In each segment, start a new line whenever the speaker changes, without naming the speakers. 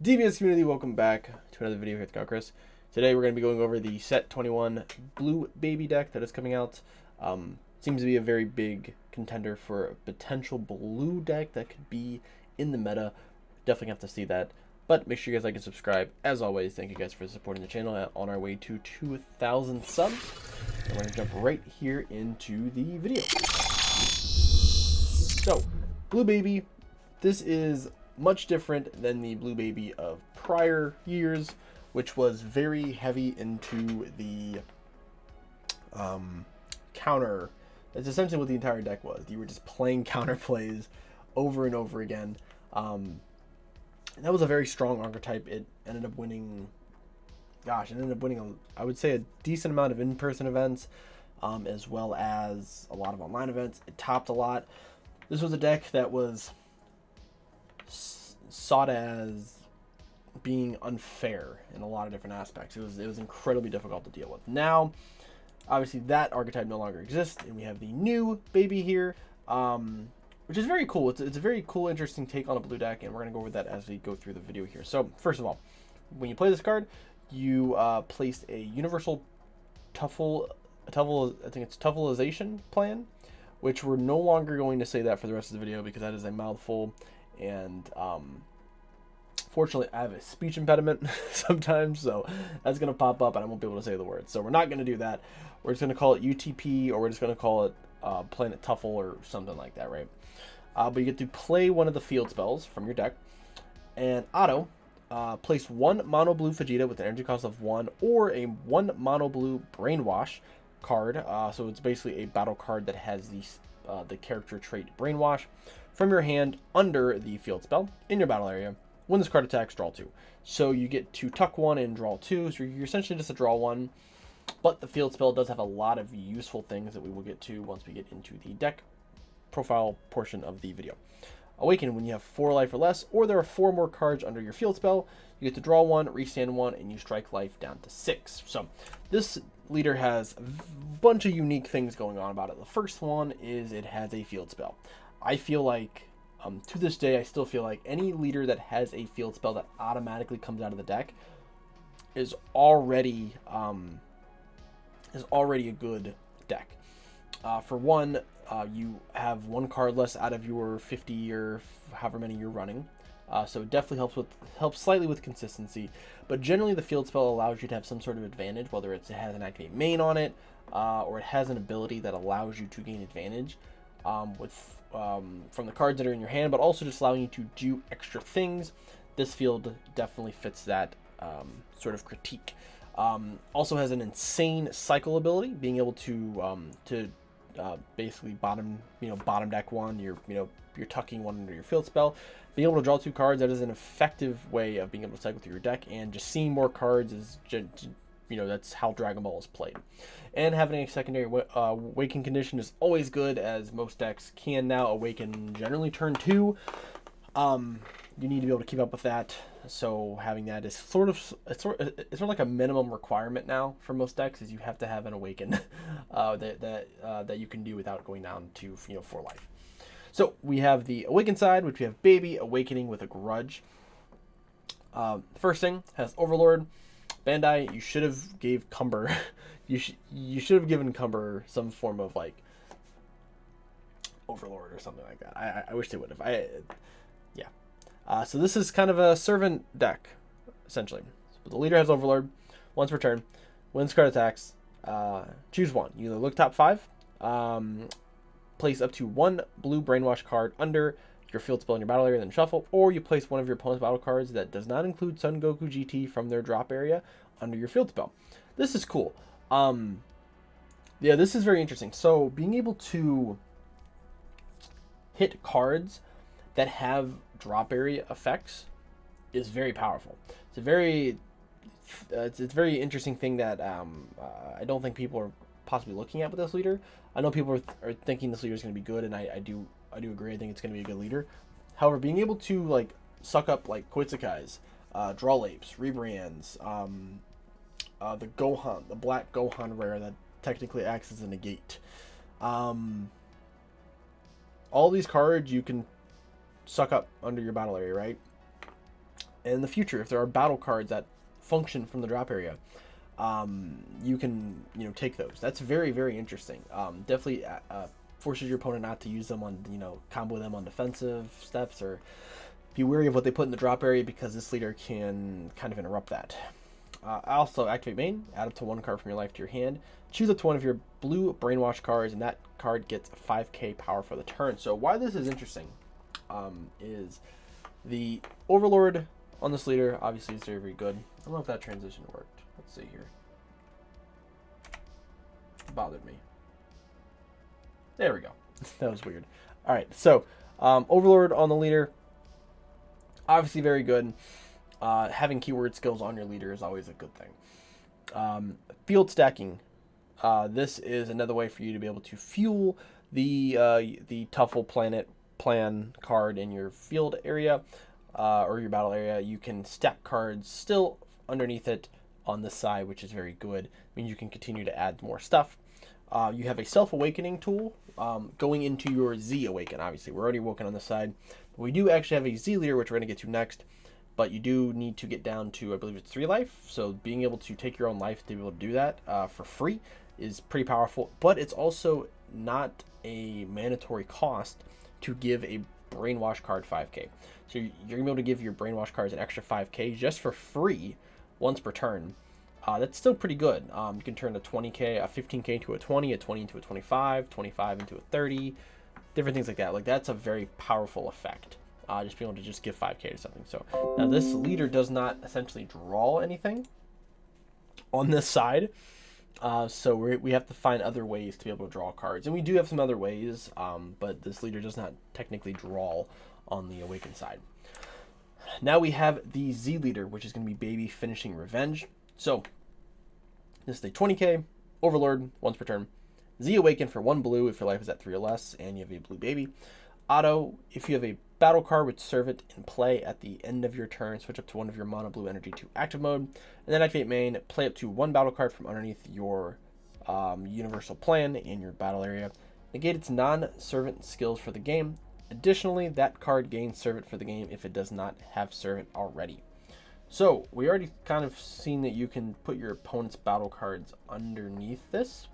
DBS community, welcome back to another video here with Chris. Today we're going to be going over the Set 21 Blue Baby deck that is coming out. Seems to be a very big contender for a potential blue deck that could be in the meta. Definitely have to see that. But make sure you guys like and subscribe. As always, thank you guys for supporting the channel on our way to 2,000 subs. And we're going to jump right here into the video. So, Blue Baby, this is much different than the Blue Baby of prior years, which was very heavy into the counter. That's essentially what the entire deck was. You were just playing counter plays over and over again. That was a very strong archetype. It ended up winning, I would say, a decent amount of in-person events, as well as a lot of online events. It topped a lot. This was a deck that was sought as being unfair in a lot of different aspects. It was incredibly difficult to deal with. Now, obviously, that archetype no longer exists, and we have the new Baby here, which is very cool. It's a very cool, interesting take on a blue deck, and we're going to go over that as we go through the video here. So, first of all, when you play this card, you place a universal tuffleization plan, which we're no longer going to say that for the rest of the video because that is a mouthful, and fortunately I have a speech impediment sometimes, so that's going to pop up and I won't be able to say the words. So we're not going to do that. We're just going to call it UTP, or we're just going to call it Planet Tuffle or something like that, right? But you get to play one of the field spells from your deck, and auto place one mono blue Vegeta with an energy cost of 1, or a 1 mono blue Brainwash card. So it's basically a battle card that has the character trait Brainwash from your hand under the field spell in your battle area. When this card attacks, draw 2. So you get to tuck 1 and draw 2. So you're essentially just a draw 1. But the field spell does have a lot of useful things that we will get to once we get into the deck profile portion of the video. Awaken, when you have 4 life or less, or there are 4 more cards under your field spell, you get to draw 1, restand 1, and you strike life down to 6. So this leader has a bunch of unique things going on about it. The first one is it has a field spell. I feel like, to this day, I still feel like any leader that has a field spell that automatically comes out of the deck is already a good deck. For one, you have 1 card less out of your 50 or however many you're running, so it definitely helps slightly with consistency. But generally, the field spell allows you to have some sort of advantage, whether it has an activate main on it, or it has an ability that allows you to gain advantage from the cards that are in your hand, but also just allowing you to do extra things. This field definitely fits that sort of critique. Also has an insane cycle ability, being able to basically bottom deck 1. You're tucking 1 under your field spell, being able to draw 2 cards. That is an effective way of being able to cycle through your deck, and just seeing more cards is that's how Dragon Ball is played. And having a secondary awaken condition is always good, as most decks can now awaken generally turn 2. You need to be able to keep up with that, so having that is sort of like a minimum requirement now for most decks, is you have to have an awaken that you can do without going down to 4 life. So we have the awaken side, which we have Baby awakening with a grudge. First thing has Overlord. Bandai, you should have gave Cumber you should have given Cumber some form of like Overlord or something like that. I wish they would have. So this is kind of a servant deck, essentially. So the leader has Overlord. Once per turn, when this card attacks, choose one. You either look top 5, place up to 1 blue Brainwash card under your field spell in your battle area, then shuffle, or you place one of your opponent's battle cards that does not include Son Goku GT from their drop area under your field spell. This is cool. This is very interesting. So being able to hit cards that have drop area effects is very powerful. It's a very interesting thing that I don't think people are possibly looking at with this leader. I know people are thinking this leader is going to be good, and I do agree. I think it's going to be a good leader. However, being able to like suck up like Koitsekais, draw lapes, rebrands, the Gohan, the black Gohan rare that technically acts as a negate. All these cards you can suck up under your battle area, right? in the future, if there are battle cards that function from the drop area, you can, you know, take those. That's very, very interesting. Definitely forces your opponent not to use them on, you know, combo them on defensive steps, or be wary of what they put in the drop area, because this leader can kind of interrupt that. Also, activate main, add up to 1 card from your life to your hand, choose up to 1 of your blue Brainwash cards, and that card gets 5k power for the turn. So why this is interesting is the Overlord on this leader obviously is very, very good. I don't know if that transition worked. Let's see here. It bothered me. There we go. That was weird. All right, so Overlord on the leader, obviously very good. Having keyword skills on your leader is always a good thing. Field stacking. This is another way for you to be able to fuel the Tuffle Planet Plan card in your field area or your battle area. You can stack cards still underneath it on this side, which is very good. It means you can continue to add more stuff. You have a self-awakening tool going into your Z Awaken. Obviously, we're already awoken on this side. We do actually have a Z leader, which we're going to get to next. But you do need to get down to, I believe it's 3 life. So being able to take your own life to be able to do that for free is pretty powerful. But it's also not a mandatory cost to give a Brainwash card 5k. So you're going to be able to give your Brainwash cards an extra 5k just for free once per turn. That's still pretty good. You can turn a 20k, a 15k into a 20, a 20 into a 25, 25 into a 30, different things like that. Like, that's a very powerful effect. Just being able to just give 5k to something. So now this leader does not essentially draw anything on this side. So we have to find other ways to be able to draw cards. And we do have some other ways, but this leader does not technically draw on the Awaken side. Now we have the Z leader, which is going to be Baby Finishing Revenge. So this is a 20k Overlord once per turn. Z Awaken for 1 blue if your life is at 3 or less and you have a blue baby. Auto, if you have a battle card with Servant in play at the end of your turn, switch up to 1 of your mono blue energy to active mode, and then activate main, play up to 1 battle card from underneath your universal plan in your battle area. Negate its non-servant skills for the game. Additionally, that card gains Servant for the game if it does not have Servant already. So we already kind of seen that you can put your opponent's battle cards underneath this,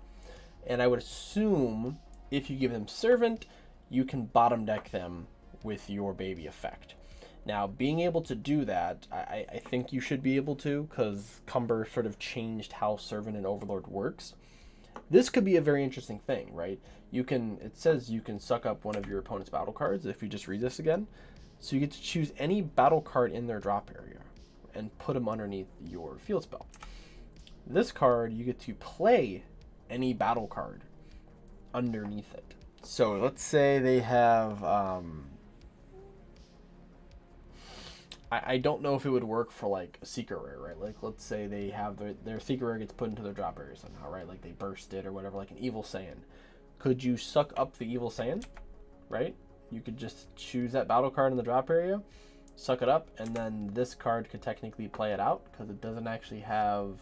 and I would assume if you give them Servant, you can bottom deck them with your baby effect. Now, being able to do that, I think you should be able to, because Cumber sort of changed how Servant and Overlord works. This could be a very interesting thing, right? You can, it says you can suck up 1 of your opponent's battle cards if you just read this again. So you get to choose any battle card in their drop area and put them underneath your field spell. This card, you get to play any battle card underneath it. So let's say they have, I don't know if it would work for like a Secret Rare, right? Like, let's say they have their Secret Rare gets put into their drop area somehow, right? Like they burst it or whatever, like an Evil Saiyan. Could you suck up the Evil Saiyan, right? You could just choose that battle card in the drop area, suck it up, and then this card could technically play it out because it doesn't actually have,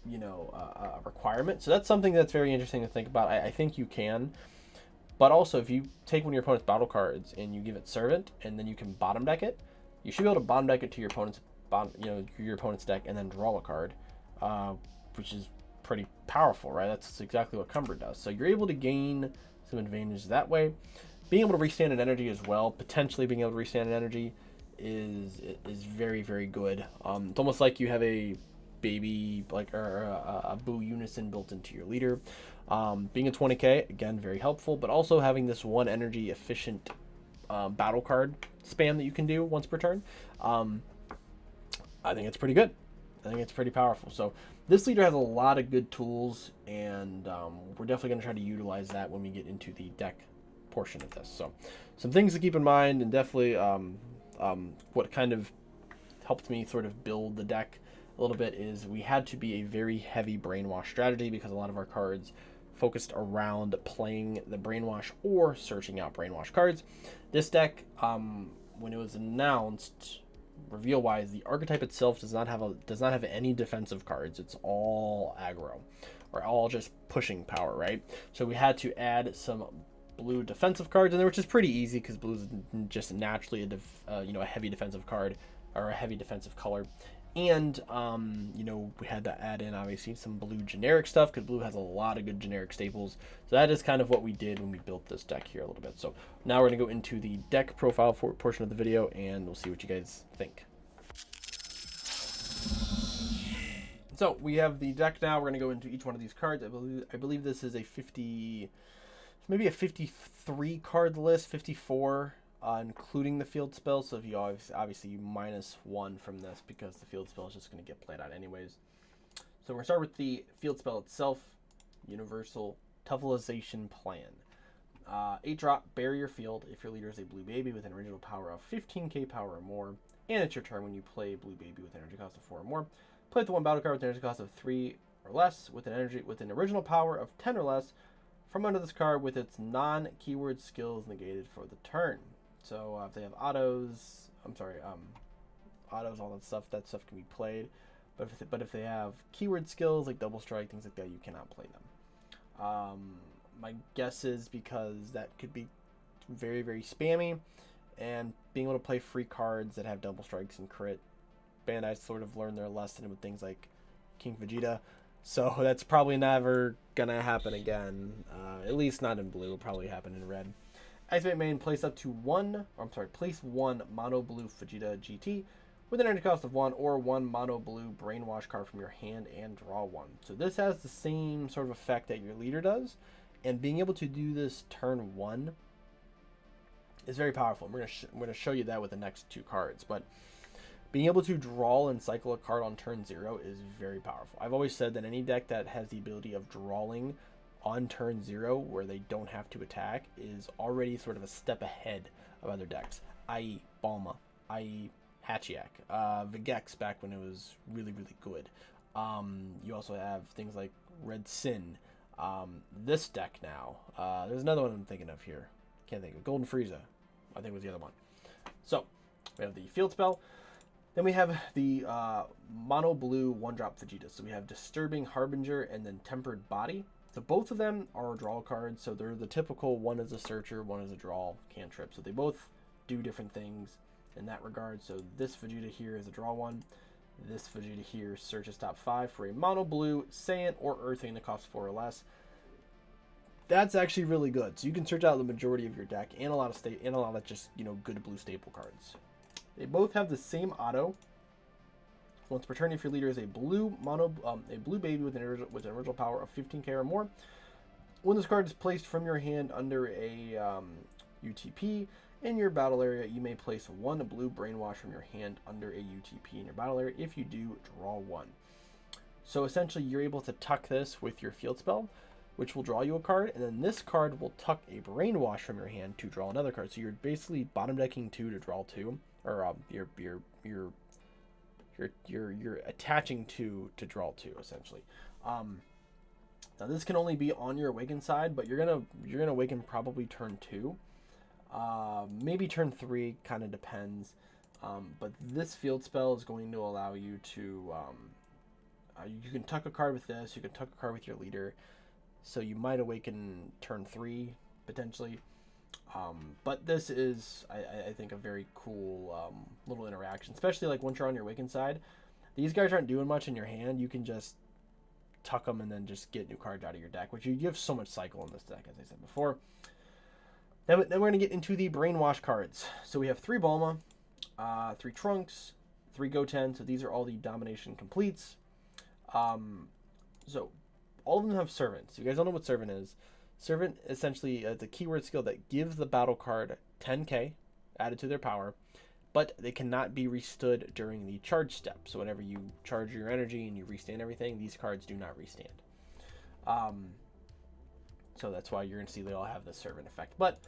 you know, a requirement. So that's something that's very interesting to think about. I think you can. But also, if you take 1 of your opponent's battle cards and you give it Servant, and then you can bottom deck it, you should be able to bottom deck it to your opponent's your opponent's deck and then draw a card, which is pretty powerful, right? That's exactly what Cumber does. So you're able to gain some advantage that way. Being able to restand an energy as well, potentially being able to restand an energy is very, very good. It's almost like you have a baby, like, or a Boo Unison built into your leader. Being a 20k, again, very helpful, but also having this 1 energy efficient battle card spam that you can do once per turn, I think it's pretty good. I think it's pretty powerful. So this leader has a lot of good tools, and we're definitely going to try to utilize that when we get into the deck portion of this. So some things to keep in mind, and definitely what kind of helped me sort of build the deck a little bit is we had to be a very heavy Brainwash strategy because a lot of our cards focused around playing the Brainwash or searching out Brainwash cards. This deck, when it was announced, reveal wise, the archetype itself does not have any defensive cards. It's all aggro, or all just pushing power, right? So we had to add some blue defensive cards in there, which is pretty easy because blue is just naturally a heavy defensive card or a heavy defensive color. And we had to add in obviously some blue generic stuff because blue has a lot of good generic staples. So that is kind of what we did when we built this deck here a little bit. So now we're gonna go into the deck profile portion of the video, and we'll see what you guys think. So we have the deck now. We're gonna go into each one of these cards. I believe this is a 50, maybe a 53 card list, 54. Including the field spell, so if you obviously you -1 from this because the field spell is just going to get played out anyways. So we're going to start with the field spell itself. Universal Tuvelization Plan. 8-drop, bury your field if your leader is a blue baby with an original power of 15k power or more, and it's your turn when you play blue baby with an energy cost of 4 or more. Play the one battle card with an energy cost of 3 or less with an original power of 10 or less from under this card with its non-keyword skills negated for the turn. So if they have autos, autos, all that stuff can be played. But if they have keyword skills like double strike, things like that, you cannot play them. My guess is because that could be very, very spammy, and being able to play free cards that have double strikes and crit, Bandai sort of learned their lesson with things like King Vegeta. So that's probably never gonna happen again. At least not in blue. It'll probably happen in red. Activate main, place one mono blue Vegeta GT with an energy cost of 1 or 1 mono blue Brainwash card from your hand and draw 1. So this has the same sort of effect that your leader does, and being able to do this turn 1 is very powerful. We're gonna show you that with the next 2 cards, but being able to draw and cycle a card on turn 0 is very powerful. I've always said that any deck that has the ability of drawing on turn 0 where they don't have to attack is already sort of a step ahead of other decks, i.e. Balma, i.e. Hachiak, Vegex back when it was really, really good. You also have things like Red Sin. This deck now, there's another one I'm thinking of here. Can't think of Golden Frieza, I think was the other one. So we have the field spell. Then we have the mono blue 1-drop Vegeta. So we have Disturbing Harbinger and then Tempered Body. So both of them are draw cards, so they're the typical, one is a searcher, one is a draw cantrip. So they both do different things in that regard. So this Vegeta here is a draw one. This Vegeta here searches top 5 for a mono blue Saiyan or Earthing that costs 4 or less. That's actually really good. So you can search out the majority of your deck and a lot of just good blue staple cards. They both have the same auto. Once per turn, if your leader is a blue baby with an original power of 15k or more, when this card is placed from your hand under a UTP in your battle area, you may place 1 blue Brainwash from your hand under a UTP in your battle area. If you do, draw 1. So essentially, you're able to tuck this with your field spell, which will draw you a card, and then this card will tuck a Brainwash from your hand to draw another card. So you're basically bottom decking 2 to draw 2, or you're attaching 2 to draw 2 essentially. Now this can only be on your awaken side, but you're gonna awaken probably turn 2, maybe turn 3, kind of depends. But this field spell is going to allow you to you can tuck a card with this, you can tuck a card with your leader, so you might awaken turn 3 potentially. But this is, I think, a very cool little interaction, especially like once you're on your awaken side. These guys aren't doing much in your hand. You can just tuck them and then just get new cards out of your deck, which you have so much cycle in this deck, as I said before. Then we're going to get into the Brainwash cards. So we have 3 Bulma, 3 Trunks, 3 Goten. So these are all the Domination completes. So all of them have Servant. So you guys don't know what Servant is. Servant essentially is a keyword skill that gives the battle card 10k added to their power, but they cannot be restood during the charge step. So whenever you charge your energy and you restand everything, these cards do not restand. So that's why you're going to see they all have the Servant effect. But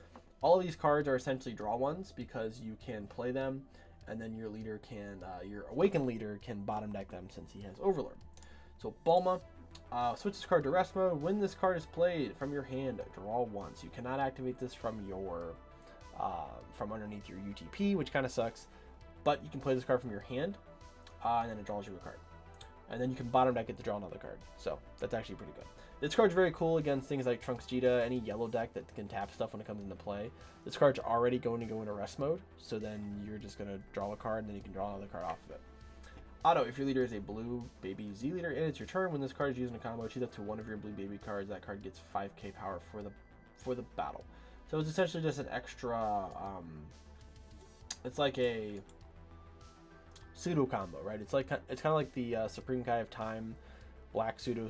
all of these cards are essentially draw ones because you can play them, and then your leader can, your awakened leader can bottom deck them since he has Overlord. So Bulma. Switch this card to rest mode. When this card is played from your hand, draw 1. So you cannot activate this from your from underneath your UTP, which kind of sucks. But you can play this card from your hand, and then it draws you a card. And then you can bottom deck it to draw another card. So that's actually pretty good. This card's very cool against things like Trunks Cheetah, any yellow deck that can tap stuff when it comes into play. This card's already going to go into rest mode, so then you're just going to draw a card, and then you can draw another card off of it. Auto, if your leader is a blue baby Z leader and it's your turn, when this card is used in a combo, choose up to one of your blue baby cards. That card gets 5k power for the battle. So it's essentially just an extra, it's like a pseudo combo, right? It's kind of like the Supreme Kai of Time black pseudo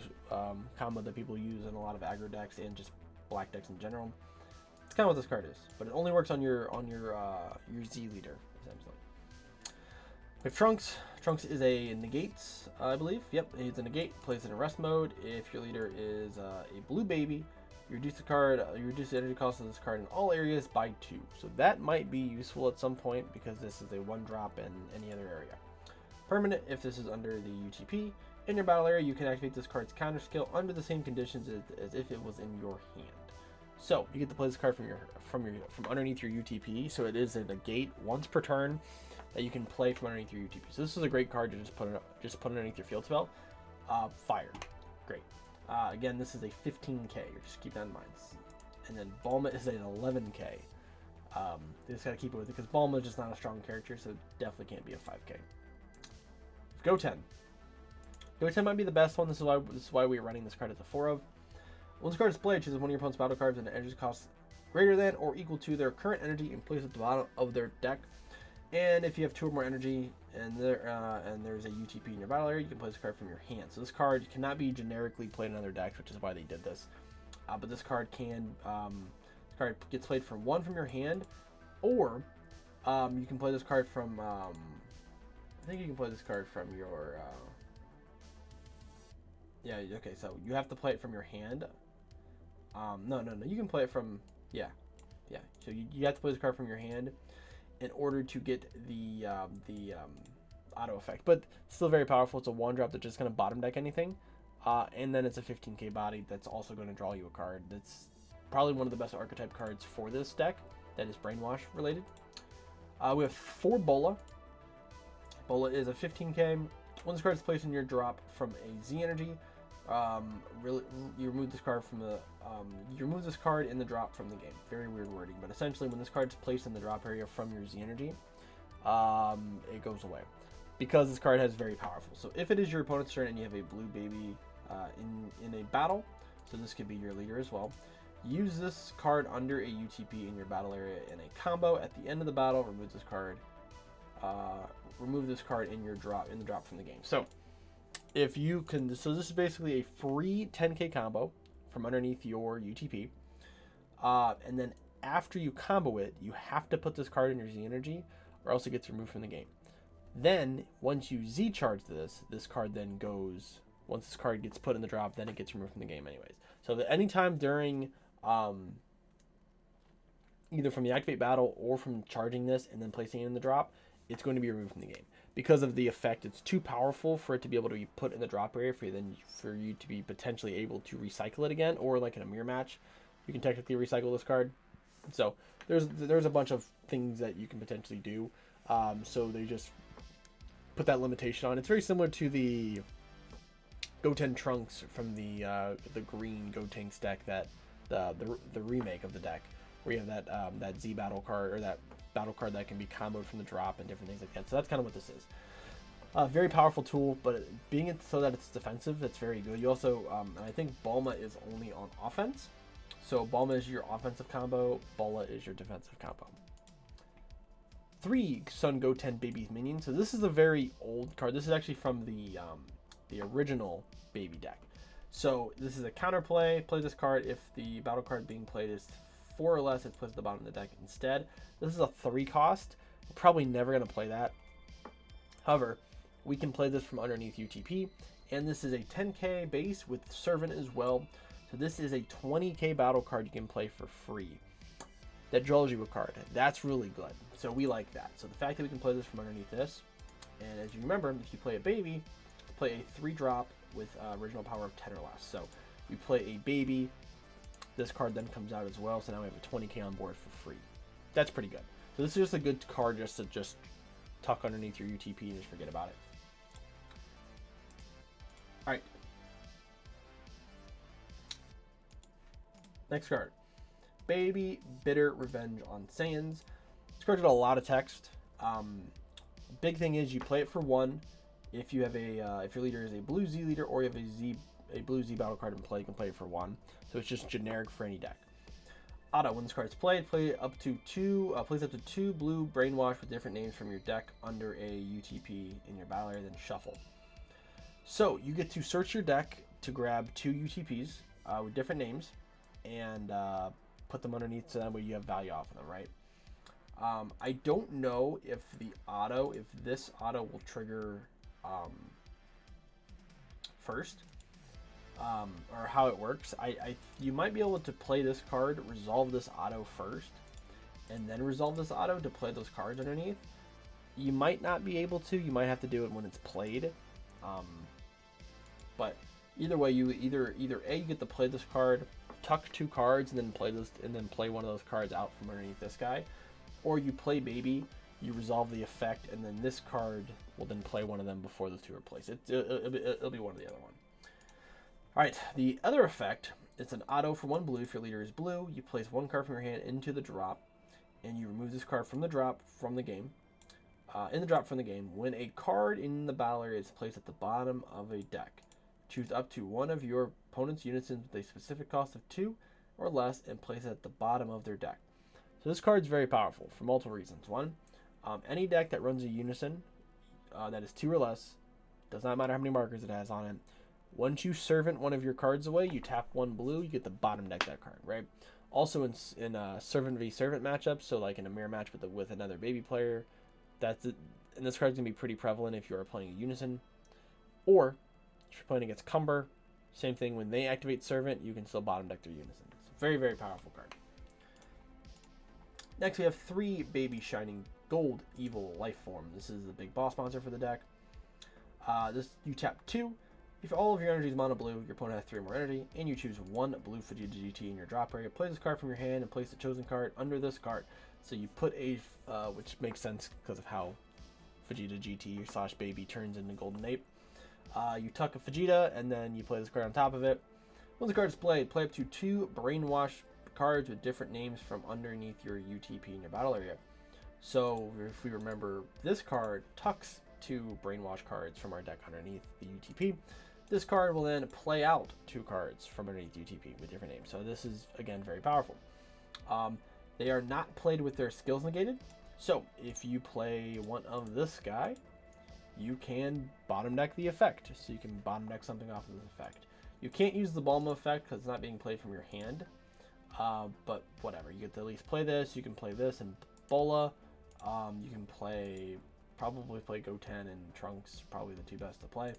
combo that people use in a lot of aggro decks and just black decks in general. It's kind of what this card is, but it only works on your Z leader, essentially. We have Trunks. Trunks is a negates, I believe. Yep, he's a negate. Plays in a rest mode. If your leader is a blue baby, you reduce the energy cost of this card in all areas by 2. So that might be useful at some point because this is a 1-drop in any other area. Permanent, if this is under the UTP. In your battle area, you can activate this card's counter skill under the same conditions as if it was in your hand. So you get to play this card from underneath your UTP. So it is a negate once per turn that you can play from underneath your UTP. So this is a great card to just put underneath your field spell. Fire, great. Again, this is a 15k. Just keep that in mind. And then Bulma is an 11k. They just gotta keep it with it because Bulma is just not a strong character, so it definitely can't be a 5k. Goten. Goten might be the best one. This is why we're running this card as a 4 of. When this card is played, choose one of your opponent's battle cards and an energy cost greater than or equal to their current energy and place it at the bottom of their deck. And if you have 2 or more energy and there's a UTP in your battle area, you can play this card from your hand. So this card cannot be generically played in other decks, which is why they did this. But this card this card gets played from your hand, or you can play this card from. I think you can play this card from your. Yeah. Okay. So you have to play it from your hand. No. You can play it from. Yeah. So you have to play this card from your hand in order to get the auto effect, but still very powerful. It's a 1-drop that's just going to bottom deck anything, and then it's a 15k body that's also going to draw you a card. That's probably one of the best archetype cards for this deck that is Brainwash related. We have 4 Bola. Bola is a 15k. When this card is placed in your drop from a Z energy, you remove this card from the you remove this card in the drop from the game. Very weird wording, but essentially when this card is placed in the drop area from your Z energy, it goes away because this card has very powerful. So if it is your opponent's turn and you have a blue baby in a battle, so this could be your leader as well, use this card under a UTP in your battle area in a combo. At the end of the battle, remove this card. Remove this card in the drop from the game. So if you can, so this is basically a free 10k combo from underneath your UTP, and then after you combo it, you have to put this card in your Z energy, or else it gets removed from the game. Then once you Z charge this card then goes. Once this card gets put in the drop, then it gets removed from the game anyways. So that anytime during either from the activate battle or from charging this and then placing it in the drop, it's going to be removed from the game because of the effect. It's too powerful for it to be able to be put in the drop area for you to be potentially able to recycle it again, or like in a mirror match, you can technically recycle this card. So there's a bunch of things that you can potentially do. So they just put that limitation on. It's very similar to the Goten Trunks from the green Gotenks deck, that the remake of the deck, where you have that Z battle card, or that battle card that can be comboed from the drop and different things like that. So that's kind of what this is. Very powerful tool, but being it so that it's defensive, that's very good. You also, and I think Bulma is only on offense. So Bulma is your offensive combo, Bola is your defensive combo. 3 Sun Goten Baby Minions. So this is a very old card. This is actually from the original Baby deck. So this is a counterplay. Play this card if the battle card being played is 4 or less, it's placed at the bottom of the deck instead. This is a 3 cost. We're probably never going to play that. However, we can play this from underneath UTP, and this is a 10k base with Servant as well. So this is a 20k battle card you can play for free that draws you a card. That's really good. So we like that. So the fact that we can play this from underneath this, and as you remember, if you play a baby, play a 3-drop with original power of 10 or less. So we play a baby, this card then comes out as well, so now we have a 20k on board for free. That's pretty good. So this is just a good card just to tuck underneath your UTP and just forget about it. Alright. Next card, Baby Bitter Revenge on Saiyans. This card got a lot of text. Big thing is you play it for 1. If you have if your leader is a blue Z leader or you have a blue Z battle card in play, you can play it for 1. So it's just generic for any deck. Auto, when this card is played, plays up to 2 blue Brainwash with different names from your deck under a UTP in your battle area, then shuffle. So you get to search your deck to grab 2 UTPs with different names and put them underneath so that way you have value off of them, right? I don't know if this auto will trigger first, or how it works. You might be able to play this card, resolve this auto first, and then resolve this auto to play those cards underneath. You might not be able to. You might have to do it when it's played. But either way, you either A, you get to play this card, tuck 2 cards, and then play one of those cards out from underneath this guy, or you play Baby, you resolve the effect, and then this card will then play one of them before those 2 are placed. It'll be one or the other one. All right, the other effect, it's an auto for 1 blue. If your leader is blue, you place 1 card from your hand into the drop, and you remove this card from the drop from the game. When a card in the battle area is placed at the bottom of a deck, choose up to 1 of your opponent's units with a specific cost of 2 or less and place it at the bottom of their deck. So this card is very powerful for multiple reasons. 1, any deck that runs a unison that is 2 or less, does not matter how many markers it has on it. Once you servant one of your cards away, you tap 1 blue, you get the bottom deck that card, right? Also in servant v servant matchups, so like in a mirror match with another baby player, and this card's gonna be pretty prevalent if you are playing a unison, or if you're playing against Cumber, same thing. When they activate servant, you can still bottom deck their unison. It's a very, very powerful card. Next, we have 3 Baby Shining Gold Evil Life Form. This is the big boss monster for the deck. You tap 2. If all of your energy is mono blue, your opponent has 3 more energy, and you choose 1 blue Vegeta GT in your drop area. Play this card from your hand and place the chosen card under this card. So you put which makes sense because of how Vegeta GT / Baby turns into Golden Ape. You tuck a Vegeta, and then you play this card on top of it. Once the card is played, play up to 2 Brainwash cards with different names from underneath your UTP in your battle area. So if we remember, this card tucks 2 Brainwash cards from our deck underneath the UTP. This card will then play out 2 cards from underneath UTP with different names. So this is, again, very powerful. They are not played with their skills negated. So if you play one of this guy, you can bottom deck the effect. So you can bottom deck something off of this effect. You can't use the Bulma effect because it's not being played from your hand. But whatever, you get to at least play this. You can play this and Bola. You can probably play Goten and Trunks, probably the 2 best to play.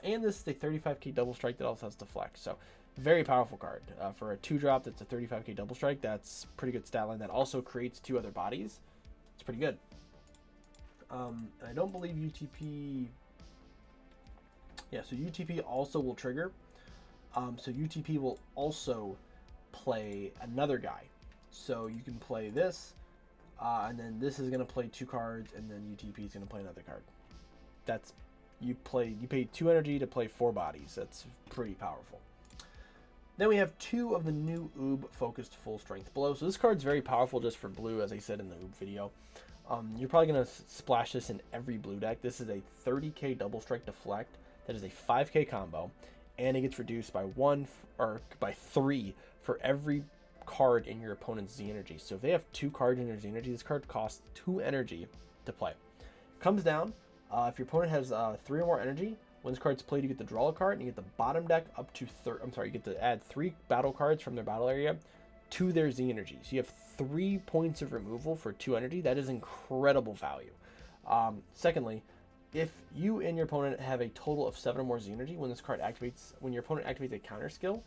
And this is a 35k double strike that also has Deflect. So very powerful card. For a 2-drop that's a 35k double strike, that's pretty good stat line. That also creates 2 other bodies. It's pretty good. I don't believe UTP... Yeah, so UTP also will trigger. So UTP will also play another guy. So you can play this, and then this is going to play 2 cards, and then UTP is going to play another card. That's... You pay 2 energy to play 4 bodies. That's pretty powerful. Then we have 2 of the new Oob focused full strength blow. So this card's very powerful just for blue, as I said in the Oob video. You're probably going to splash this in every blue deck. This is a 30k double strike deflect. That is a 5k combo, and it gets reduced by 1 or by 3 for every card in your opponent's Z energy. So if they have 2 cards in their Z energy, this card costs 2 energy to play. Comes down. If your opponent has 3 or more energy, when this card's played, you get to draw a card, and you get the bottom deck up to you get to add 3 battle cards from their battle area to their Z energy. So you have 3 points of removal for 2 energy. That is incredible value. Secondly, if you and your opponent have a total of 7 or more Z energy, when your opponent activates a counter skill,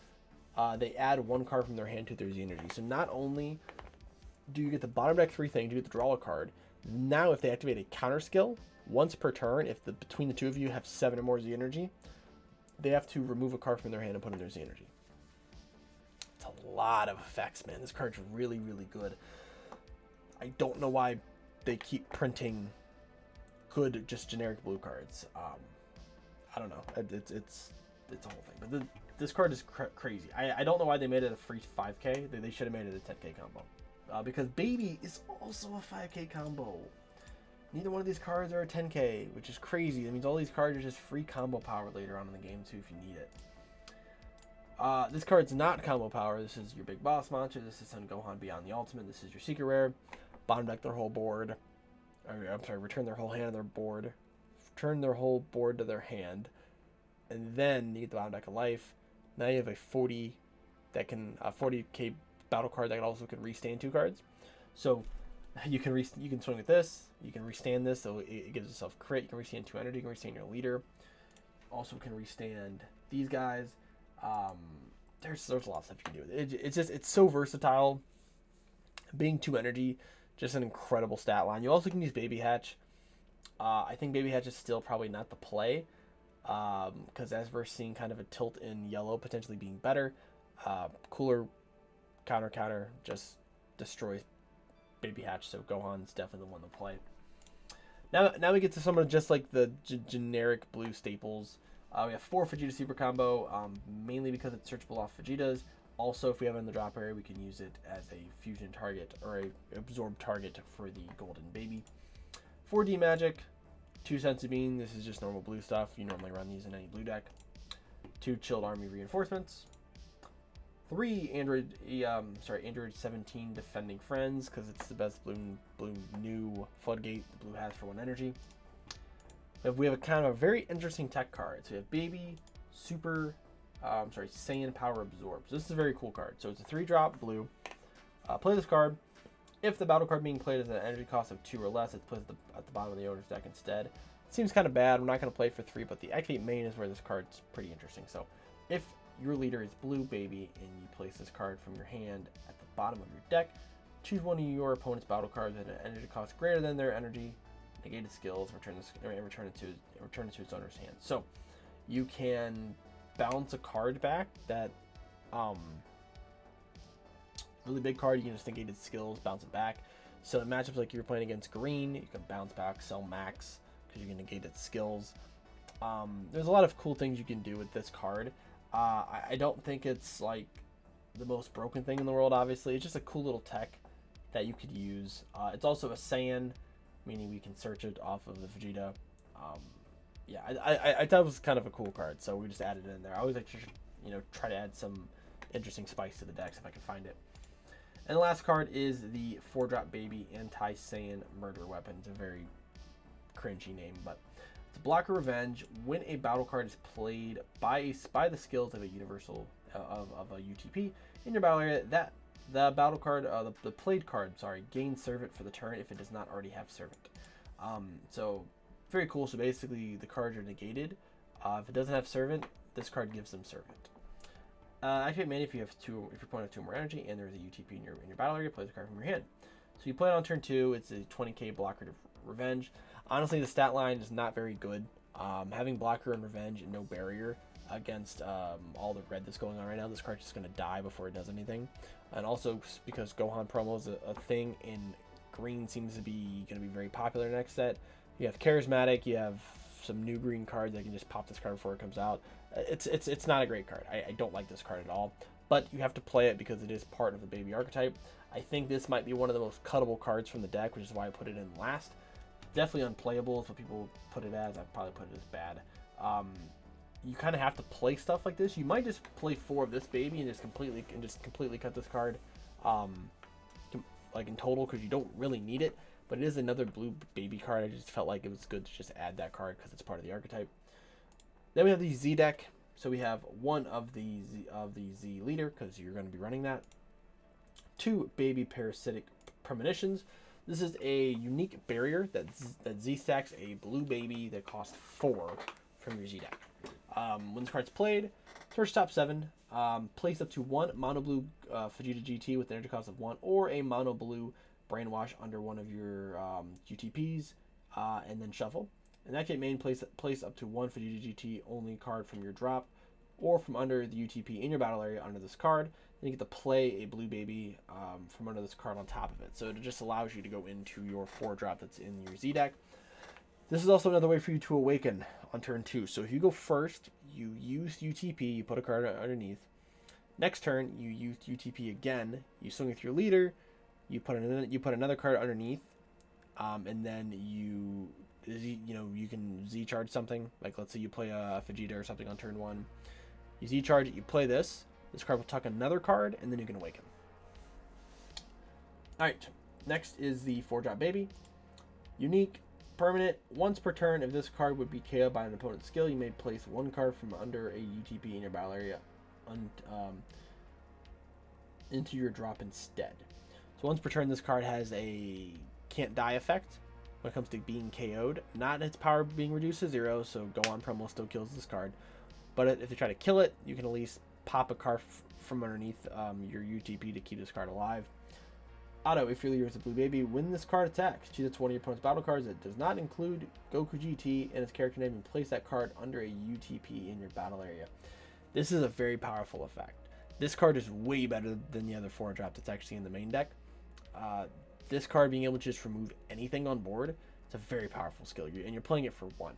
they add 1 card from their hand to their Z energy. So not only do you get the bottom deck 3 things, you get to draw a card. Now, if they activate a counter skill, once per turn, if between the 2 of you have 7 or more Z energy, they have to remove a card from their hand and put in their Z energy. It's a lot of effects, man. This card's really, really good. I don't know why they keep printing good, just generic blue cards. I don't know. It's a whole thing. But this card is crazy. I don't know why they made it a free 5K. They should have made it a 10K combo. Because Baby is also a 5K combo. Neither one of these cards are a 10K, which is crazy. That means all these cards are just free combo power later on in the game too if you need it. This card's not combo power. This is your big boss monster. This is Son Gohan Beyond the Ultimate. This is your secret rare. Bottom deck their whole board. I'm sorry, return their whole hand to their board. Turn their whole board to their hand. And then you get the bottom deck of life. Now you have a 40 that can 40k battle card that also can restand 2 cards. So you can swing with this. You can restand this, so it gives itself crit. You can restand 2 energy. You can restand your leader. Also can restand these guys. There's a lot of stuff you can do with it. It's so versatile. Being 2 energy, just an incredible stat line. You also can use Baby Hatch. I think Baby Hatch is still probably not the play. Because as we're seeing kind of a tilt in yellow potentially being better, cooler counter just destroys Baby Hatch, so Gohan's definitely the one to play. Now we get to some of just like the generic blue staples. We have 4 Vegeta Super Combo, mainly because it's searchable off Vegetas. Also, if we have it in the drop area, we can use it as a fusion target or a absorb target for the Golden Baby. 4D Magic. 2 Senzu Bean, this is just normal blue stuff. You normally run these in any blue deck. 2 Chilled Army Reinforcements. 3 Android 17 Defending Friends, because it's the best blue new Floodgate the blue has for 1 energy. We have a kind of a very interesting tech card. So we have Baby, Super, Saiyan Power Absorb. So this is a very cool card. So it's a 3-drop blue. Play this card. If the battle card being played is an energy cost of 2 or less, it's placed at the bottom of the owner's deck instead. It seems kind of bad. I'm not going to play it for 3, but the activate main is where this card's pretty interesting. So if your leader is Blue Baby and you place this card from your hand at the bottom of your deck, choose one of your opponent's battle cards with an energy cost greater than their energy, negated skills, return it to its owner's hand. So you can bounce a card back that really big card. You can just negate its skills, bounce it back. So in matchups like you're playing against green, you can bounce back, sell max because you can negate its skills. There's a lot of cool things you can do with this card. I don't think it's like the most broken thing in the world. Obviously, it's just a cool little tech that you could use. It's also a Saiyan, meaning we can search it off of the Vegeta. Yeah, I thought it was kind of a cool card, so we just added it in there. I always like to, try to add some interesting spice to the decks if I can find it. And the last card is the 4-drop Baby Anti-Saiyan Murder Weapon. It's a very cringy name, but it's a blocker revenge. When a battle card is played by the skills of a universal of a UTP in your battle area, that the battle card, the played card, gains Servant for the turn if it does not already have Servant. So very cool. So basically, the cards are negated. If it doesn't have Servant, this card gives them Servant. Activate main if your opponent has 2 more energy and there's a UTP in your battle area, play the card from your hand. So you play it on turn 2. It's a 20k blocker to revenge. Honestly, the stat line is not very good. Having blocker and revenge and no barrier against all the red that's going on right now, this card's just going to die before it does anything. And also because Gohan promo is a thing in green, seems to be going to be very popular next set. You have Charismatic, you have some new green cards that can just pop this card before it comes out. It's not a great card. I don't like this card at all, but you have to play it because it is part of the Baby archetype. I think this might be one of the most cuttable cards from the deck, which is why I put it in last. Definitely unplayable is what people put it as. I'd probably put it as bad. You kind of have to play stuff like this. You might just play 4 of this Baby and just completely cut this card, like in total, because you don't really need it. But it is another blue Baby card. I just felt like it was good to just add that card because it's part of the archetype. Then we have the Z deck. So we have 1 of the Z leader because you're going to be running that. 2 Baby Parasitic Premonitions. This is a unique barrier that Z stacks a blue Baby that costs 4 from your Z deck. When this card's played, search top 7. Place up to 1 mono blue Vegeta GT with an energy cost of 1, or a mono blue Brainwash under one of your UTPs, and then shuffle. In that case, main place up to 1 Vegeta GT only card from your drop, or from under the UTP in your battle area under this card. Then you get to play a blue Baby from under this card on top of it. So it just allows you to go into your 4-drop that's in your Z deck. This is also another way for you to awaken on turn 2. So if you go first, you use UTP, you put a card underneath. Next turn, you use UTP again, you swing with your leader, you put another card underneath, and then you can Z charge something. Like let's say you play a Vegeta or something on turn 1. You Z charge it, you play this. This card will tuck another card, and then you can awaken. Alright, next is the 4-drop baby. Unique, permanent. Once per turn, if this card would be KO'd by an opponent's skill, you may place one card from under a UTP in your battle area into your drop instead. So once per turn, this card has a can't die effect when it comes to being KO'd. Not its power being reduced to 0, so go on promo still kills this card. But if they try to kill it, you can at least pop a card from underneath your UTP to keep this card alive. Auto, if your leader is a blue baby, when this card attacks, choose it's one of your opponent's battle cards that does not include Goku GT and its character name and place that card under a UTP in your battle area. This is a very powerful effect. This card is way better than the other 4-drop that's actually in the main deck. This card being able to just remove anything on board, it's a very powerful skill, and you're playing it for 1.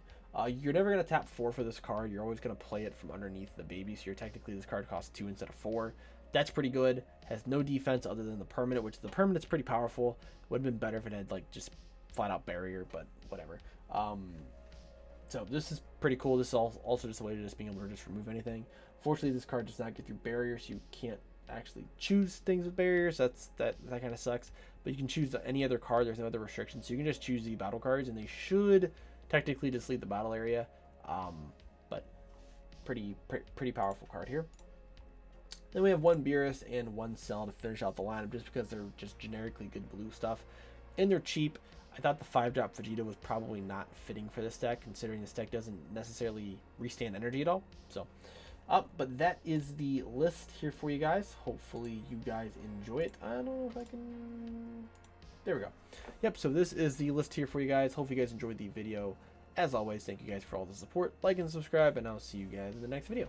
You're never going to tap 4 for this card. You're always going to play it from underneath the baby, so technically this card costs 2 instead of 4. That's pretty good. Has no defense other than the permanent, which the permanent's pretty powerful. Would have been better if it had like just flat out barrier, but whatever. So this is pretty cool. This is also just a way to just being able to just remove anything. Fortunately, this card does not get through barriers, so you can't actually choose things with barriers. That kind of sucks. But you can choose any other card. There's no other restrictions, so you can just choose the battle cards, and they should technically just leave the battle area. But pretty powerful card here. Then we have one Beerus and one Cell to finish out the lineup, just because they're just generically good blue stuff. And they're cheap. I thought the 5-drop Vegeta was probably not fitting for this deck, considering this deck doesn't necessarily restand energy at all. So, but that is the list here for you guys. Hopefully you guys enjoy it. I don't know if I can... There we go. Yep, so this is the list here for you guys. Hopefully you guys enjoyed the video. As always, thank you guys for all the support. Like and subscribe, and I'll see you guys in the next video.